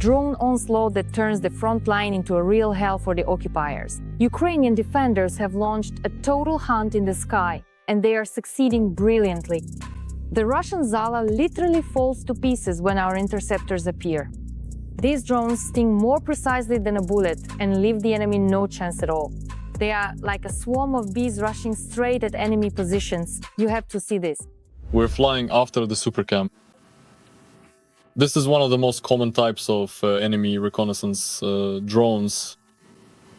drone onslaught that turns the front line into a real hell for the occupiers. Ukrainian defenders have launched a total hunt in the sky, and they are succeeding brilliantly. The Russian ZALA literally falls to pieces when our interceptors appear. These drones sting more precisely than a bullet and leave the enemy no chance at all. They are like a swarm of bees rushing straight at enemy positions. You have to see this. We're flying after the supercam. This is one of the most common types of enemy reconnaissance drones.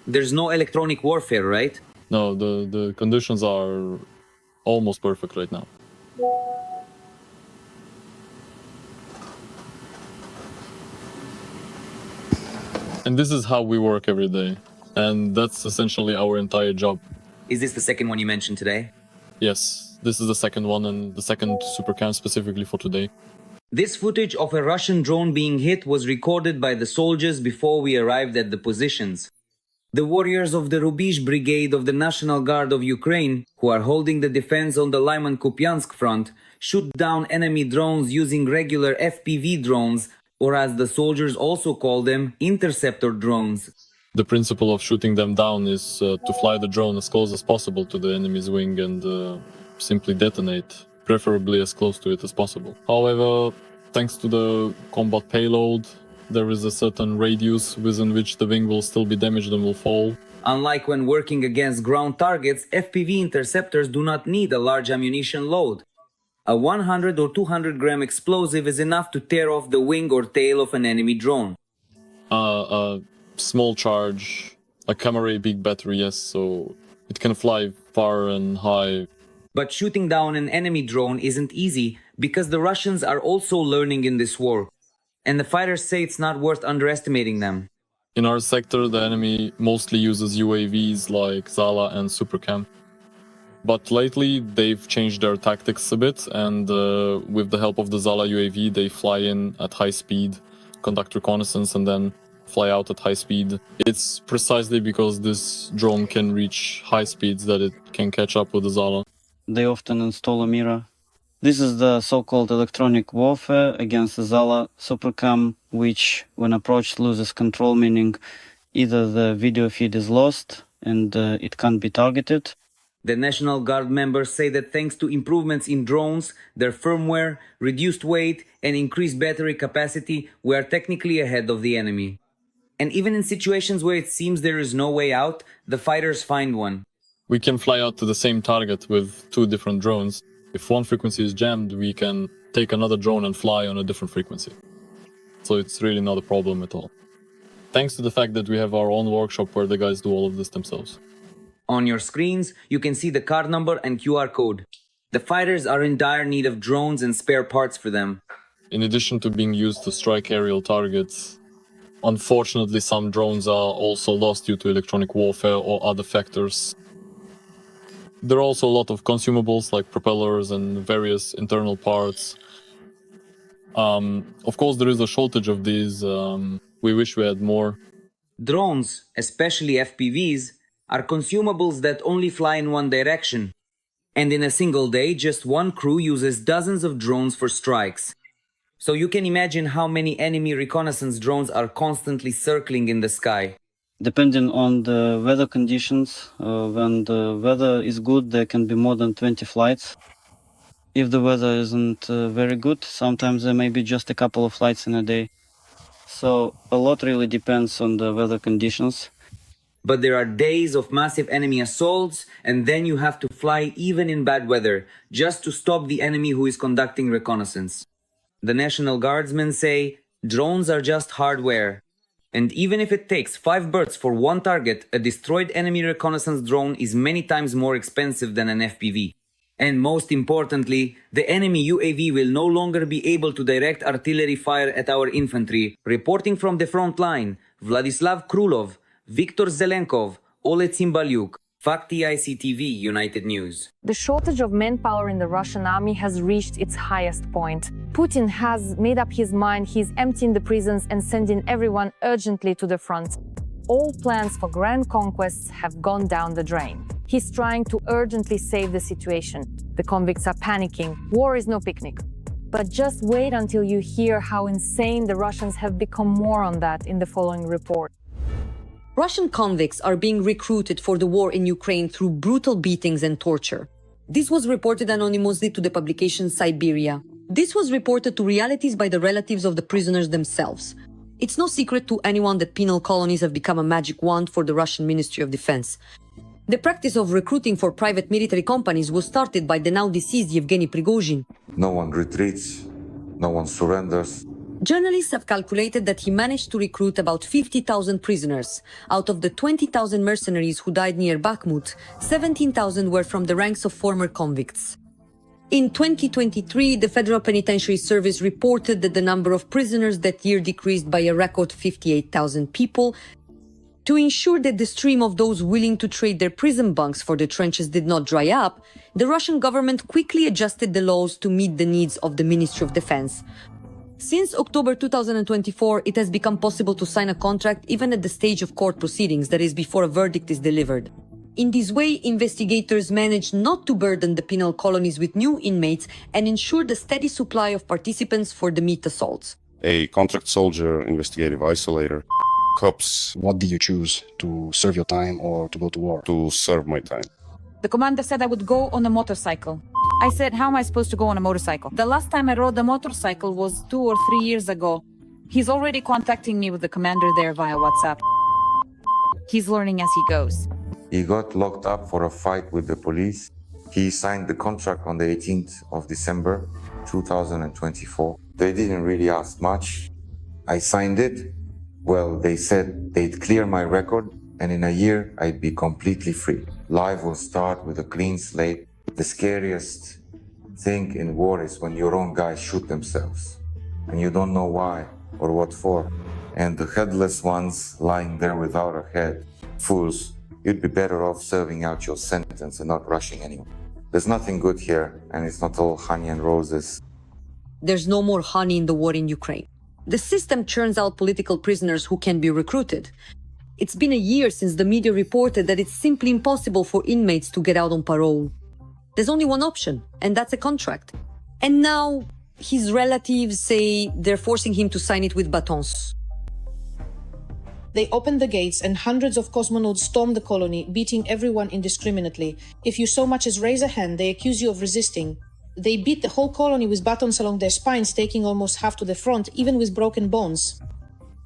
There's no electronic warfare, right? No, the conditions are almost perfect right now. And this is how we work every day. And that's essentially our entire job. Is this the second one you mentioned today? Yes, this is the second one and the second supercam specifically for today. This footage of a Russian drone being hit was recorded by the soldiers before we arrived at the positions. The warriors of the Rubish Brigade of the National Guard of Ukraine, who are holding the defense on the Lyman-Kupiansk front, shoot down enemy drones using regular FPV drones, or as the soldiers also call them, interceptor drones. The principle of shooting them down is to fly the drone as close as possible to the enemy's wing and simply detonate, preferably as close to it as possible. However, thanks to the combat payload, there is a certain radius within which the wing will still be damaged and will fall. Unlike when working against ground targets, FPV interceptors do not need a large ammunition load. A 100 or 200 gram explosive is enough to tear off the wing or tail of an enemy drone. Small charge, a camera ray big battery, yes, so it can fly far and high. But shooting down an enemy drone isn't easy because the Russians are also learning in this war. And the fighters say it's not worth underestimating them. In our sector, the enemy mostly uses UAVs like ZALA and Supercam. But lately, they've changed their tactics a bit, and with the help of the ZALA UAV, they fly in at high speed, conduct reconnaissance, and then fly out at high speed. It's precisely because this drone can reach high speeds that it can catch up with the ZALA. They often install a mirror. This is the so-called electronic warfare against the ZALA Supercam, which, when approached, loses control, meaning either the video feed is lost and it can't be targeted. The National Guard members say that thanks to improvements in drones, their firmware, reduced weight, and increased battery capacity, we are technically ahead of the enemy. And even in situations where it seems there is no way out, the fighters find one. We can fly out to the same target with two different drones. If one frequency is jammed, we can take another drone and fly on a different frequency. So it's really not a problem at all. Thanks to the fact that we have our own workshop where the guys do all of this themselves. On your screens, you can see the card number and QR code. The fighters are in dire need of drones and spare parts for them. In addition to being used to strike aerial targets, unfortunately some drones are also lost due to electronic warfare or other factors. There are also a lot of consumables like propellers and various internal parts. Of course, there is a shortage of these. We wish we had more. Drones, especially FPVs, are consumables that only fly in one direction. And in a single day, just one crew uses dozens of drones for strikes. So you can imagine how many enemy reconnaissance drones are constantly circling in the sky. Depending on the weather conditions, when the weather is good, there can be more than 20 flights. If the weather isn't very good, sometimes there may be just a couple of flights in a day. So a lot really depends on the weather conditions. But there are days of massive enemy assaults, and then you have to fly even in bad weather, just to stop the enemy who is conducting reconnaissance. The National Guardsmen say, drones are just hardware. And even if it takes 5 birds for one target, a destroyed enemy reconnaissance drone is many times more expensive than an FPV. And most importantly, the enemy UAV will no longer be able to direct artillery fire at our infantry. Reporting from the front line, Vladislav Krulov, Viktor Zelenkov, Ole Tsimbalyuk, Fakti ICTV, United News. The shortage of manpower in the Russian army has reached its highest point. Putin has made up his mind. He's emptying the prisons and sending everyone urgently to the front. All plans for grand conquests have gone down the drain. He's trying to urgently save the situation. The convicts are panicking. War is no picnic. But just wait until you hear how insane the Russians have become. More on that in the following report. Russian convicts are being recruited for the war in Ukraine through brutal beatings and torture. This was reported anonymously to the publication Siberia. This was reported to realities by the relatives of the prisoners themselves. It's no secret to anyone that penal colonies have become a magic wand for the Russian Ministry of Defense. The practice of recruiting for private military companies was started by the now deceased Yevgeny Prigozhin. No one retreats, no one surrenders. Journalists have calculated that he managed to recruit about 50,000 prisoners. Out of the 20,000 mercenaries who died near Bakhmut, 17,000 were from the ranks of former convicts. In 2023, the Federal Penitentiary Service reported that the number of prisoners that year decreased by a record 58,000 people. To ensure that the stream of those willing to trade their prison bunks for the trenches did not dry up, the Russian government quickly adjusted the laws to meet the needs of the Ministry of Defense. Since October 2024, it has become possible to sign a contract even at the stage of court proceedings, that is, before a verdict is delivered. In this way, investigators manage not to burden the penal colonies with new inmates and ensure the steady supply of participants for the meat assaults. A contract soldier, investigative isolator, cops. What did you choose, to serve your time or to go to war? To serve my time. The commander said I would go on a motorcycle. I said, how am I supposed to go on a motorcycle? The last time I rode a motorcycle was 2 or 3 years ago. He's already contacting me with the commander there via WhatsApp. He's learning as he goes. He got locked up for a fight with the police. He signed the contract on the 18th of December 2024. They didn't really ask much. I signed it. Well, they said they'd clear my record, and in a year I'd be completely free. Life will start with a clean slate. The scariest thing in war is when your own guys shoot themselves, and you don't know why or what for. And the headless ones lying there without a head. Fools, you'd be better off serving out your sentence and not rushing anyone. There's nothing good here, and it's not all honey and roses. There's no more honey in the war in Ukraine. The system churns out political prisoners who can be recruited. It's been a year since the media reported that it's simply impossible for inmates to get out on parole. There's only one option, and that's a contract. And now, his relatives say they're forcing him to sign it with batons. They opened the gates and hundreds of cosmonauts stormed the colony, beating everyone indiscriminately. If you so much as raise a hand, they accuse you of resisting. They beat the whole colony with batons along their spines, taking almost half to the front, even with broken bones.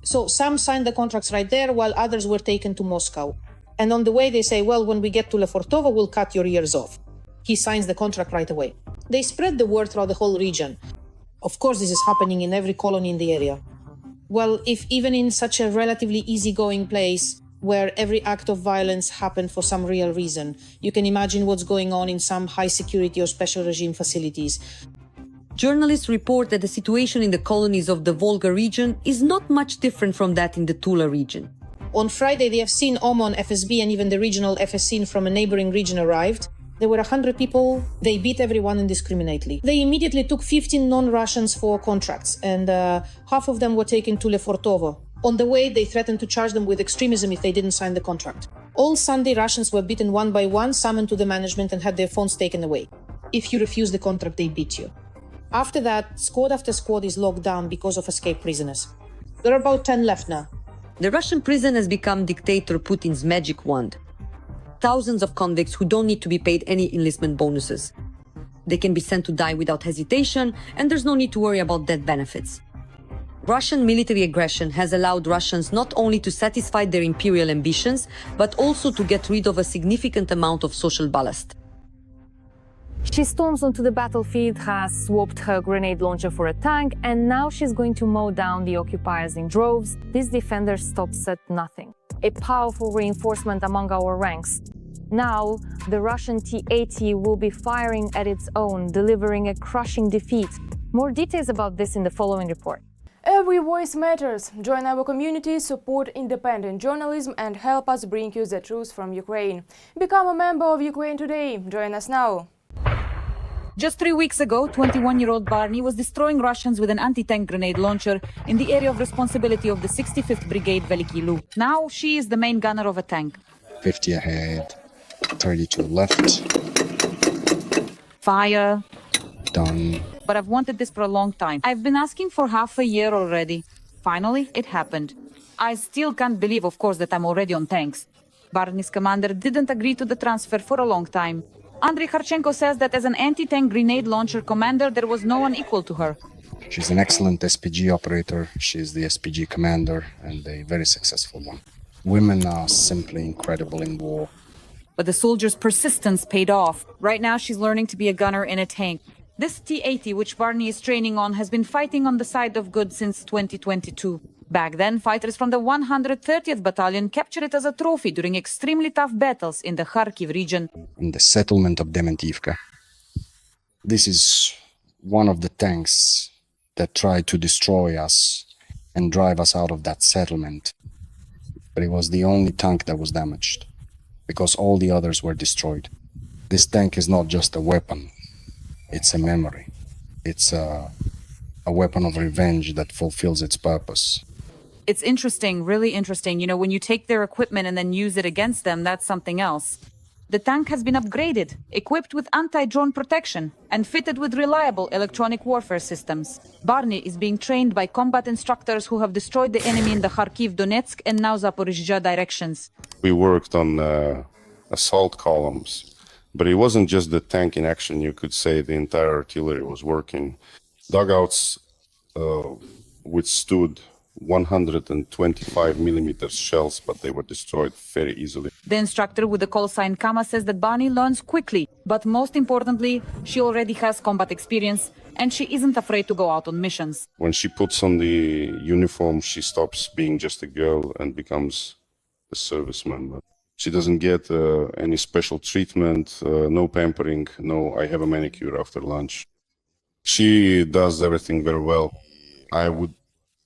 So some signed the contracts right there, while others were taken to Moscow. And on the way they say, well, when we get to Lefortovo, we'll cut your ears off. He signs the contract right away. They spread the word throughout the whole region. Of course, this is happening in every colony in the area. Well, if even in such a relatively easygoing place, where every act of violence happened for some real reason, you can imagine what's going on in some high security or special regime facilities. Journalists report that the situation in the colonies of the Volga region is not much different from that in the Tula region. On Friday, the FSIN, OMON, FSB, and even the regional FSIN from a neighboring region arrived. There were 100 people. They beat everyone indiscriminately. They immediately took 15 non-Russians for contracts, and half of them were taken to Lefortovo. On the way, they threatened to charge them with extremism if they didn't sign the contract. All Sunday, Russians were beaten one by one, summoned to the management, and had their phones taken away. If you refuse the contract, they beat you. After that, squad after squad is locked down because of escaped prisoners. There are about 10 left now. The Russian prison has become dictator Putin's magic wand. Thousands of convicts who don't need to be paid any enlistment bonuses. They can be sent to die without hesitation, and there's no need to worry about death benefits. Russian military aggression has allowed Russians not only to satisfy their imperial ambitions, but also to get rid of a significant amount of social ballast. She storms onto the battlefield, has swapped her grenade launcher for a tank, and now she's going to mow down the occupiers in droves. This defender stops at nothing. A powerful reinforcement among our ranks. Now, the Russian T-80 will be firing at its own, delivering a crushing defeat. More details about this in the following report. Every voice matters. Join our community, support independent journalism, and help us bring you the truth from Ukraine. Become a member of Ukraine Today. Join us now. Just 3 weeks ago, 21-year-old Barney was destroying Russians with an anti-tank grenade launcher in the area of responsibility of the 65th Brigade Veliki Lu. Now she is the main gunner of a tank. 50 ahead, 32 left. Fire. Done. but I've wanted this for a long time. I've been asking for half a year already. Finally, it happened. I still can't believe, of course, that I'm already on tanks. Barny's commander didn't agree to the transfer for a long time. Andriy Kharchenko says that as an anti-tank grenade launcher commander, there was no one equal to her. She's an excellent SPG operator. She's the SPG commander and a very successful one. Women are simply incredible in war. But the soldier's persistence paid off. Right now, she's learning to be a gunner in a tank. This T-80, which Barny is training on, has been fighting on the side of good since 2022. Back then, fighters from the 130th Battalion captured it as a trophy during extremely tough battles in the Kharkiv region. In the settlement of Dementivka. This is one of the tanks that tried to destroy us and drive us out of that settlement. But it was the only tank that was damaged, because all the others were destroyed. This tank is not just a weapon, it's a memory. It's a weapon of revenge that fulfills its purpose. It's interesting, really interesting. You know, when you take their equipment and then use it against them, that's something else. The tank has been upgraded, equipped with anti-drone protection, and fitted with reliable electronic warfare systems. Barny is being trained by combat instructors who have destroyed the enemy in the Kharkiv, Donetsk, and now Zaporizhzhia directions. We worked on assault columns, but it wasn't just the tank in action. You could say the entire artillery was working. Dugouts withstood 125 millimeter shells, but they were destroyed very easily. The instructor with the call sign Kama says that Barny learns quickly, but most importantly, she already has combat experience and she isn't afraid to go out on missions. When she puts on the uniform, she stops being just a girl and becomes a service member. She doesn't get any special treatment, no pampering, no I have a manicure after lunch. She does everything very well. I would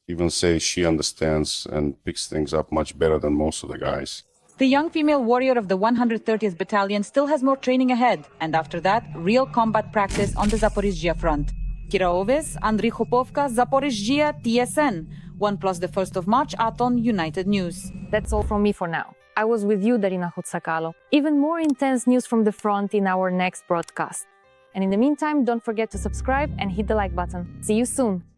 even say she understands and picks things up much better than most of the guys. The young female warrior of the 130th Battalion still has more training ahead, and after that, real combat practice on the Zaporizhzhia front. Kira Oves, Andriy Khupovka, Zaporizhzhia, TSN. 1+ the 1st of March, Aton, United News. That's all from me for now. I was with you, Darina Hotsakalo. Even more intense news from the front in our next broadcast. And in the meantime, don't forget to subscribe and hit the like button. See you soon!